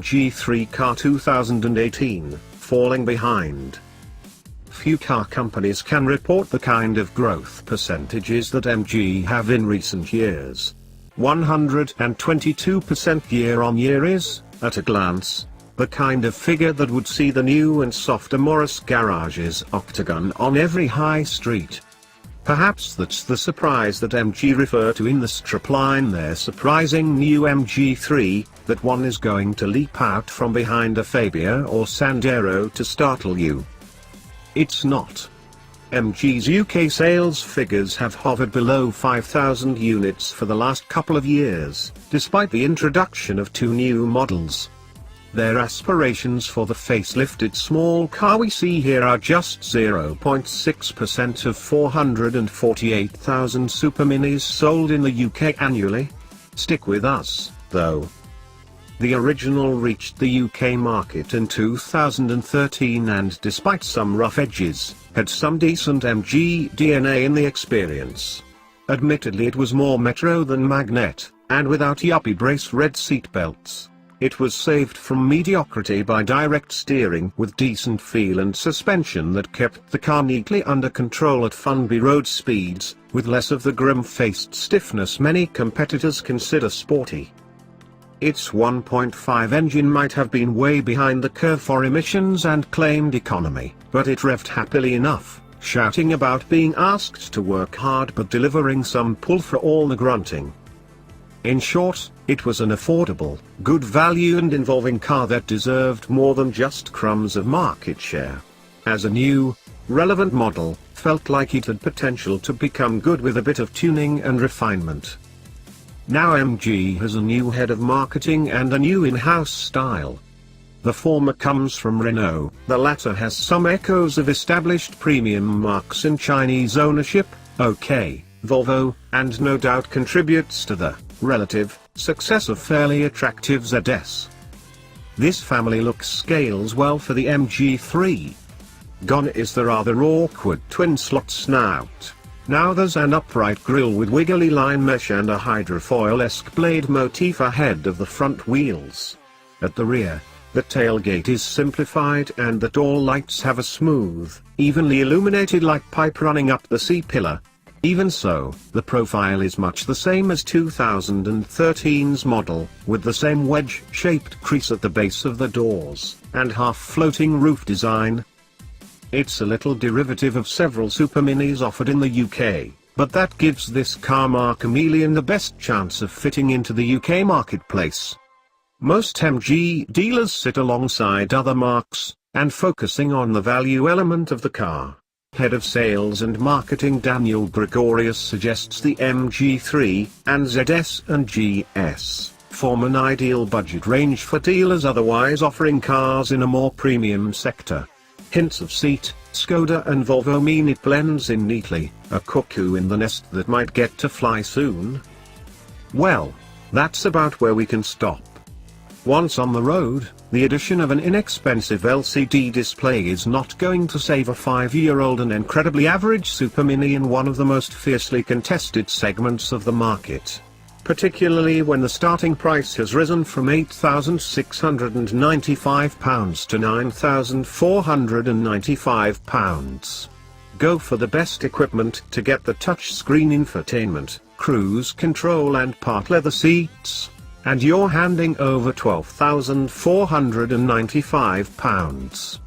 MG3 car 2018, falling behind. Few car companies can report the kind of growth percentages that MG have in recent years. 122% year-on-year is, at a glance, the kind of figure that would see the new and softer Morris Garage's octagon on every high street. Perhaps that's the surprise that MG refer to in the strapline their surprising new MG3, that one is going to leap out from behind a Fabia or Sandero to startle you. It's not. MG's UK sales figures have hovered below 5,000 units for the last couple of years, despite the introduction of two new models. Their aspirations for the facelifted small car we see here are just 0.6% of 448,000 Superminis sold in the UK annually. Stick with us, though. The original reached the UK market in 2013 and, despite some rough edges, had some decent MG DNA in the experience. Admittedly, it was more metro than magnet, and without yuppie brace red seatbelts. It was saved from mediocrity by direct steering with decent feel and suspension that kept the car neatly under control at Funby road speeds, with less of the grim-faced stiffness many competitors consider sporty. Its 1.5 engine might have been way behind the curve for emissions and claimed economy, but it revved happily enough, shouting about being asked to work hard but delivering some pull for all the grunting. In short, it was an affordable, good value and involving car that deserved more than just crumbs of market share. As a new, relevant model, felt like it had potential to become good with a bit of tuning and refinement. Now MG has a new head of marketing and a new in-house style. The former comes from Renault, the latter has some echoes of established premium marques in Chinese ownership, OK, Volvo, and no doubt contributes to the relative success of fairly attractive ZS. This family look scales well for the MG3. Gone is the rather awkward twin-slot snout. Now there's an upright grille with wiggly line mesh and a hydrofoil-esque blade motif ahead of the front wheels. At the rear, the tailgate is simplified and the door lights have a smooth, evenly illuminated light pipe running up the C-pillar. Even so, the profile is much the same as 2013's model, with the same wedge-shaped crease at the base of the doors, and half-floating roof design. It's a little derivative of several Superminis offered in the UK, but that gives this car marque a million the best chance of fitting into the UK marketplace. Most MG dealers sit alongside other marques, and focusing on the value element of the car. Head of Sales and Marketing Daniel Gregorius suggests the MG3 and ZS and GS form an ideal budget range for dealers otherwise offering cars in a more premium sector. Hints of Seat, Skoda and Volvo mean it blends in neatly, a cuckoo in the nest that might get to fly soon. Well, that's about where we can stop. Once on the road, the addition of an inexpensive LCD display is not going to save a 5-year-old and incredibly average Supermini in one of the most fiercely contested segments of the market. Particularly when the starting price has risen from £8,695 to £9,495. Go for the best equipment to get the touchscreen infotainment, cruise control and part leather seats, and you're handing over £12,495.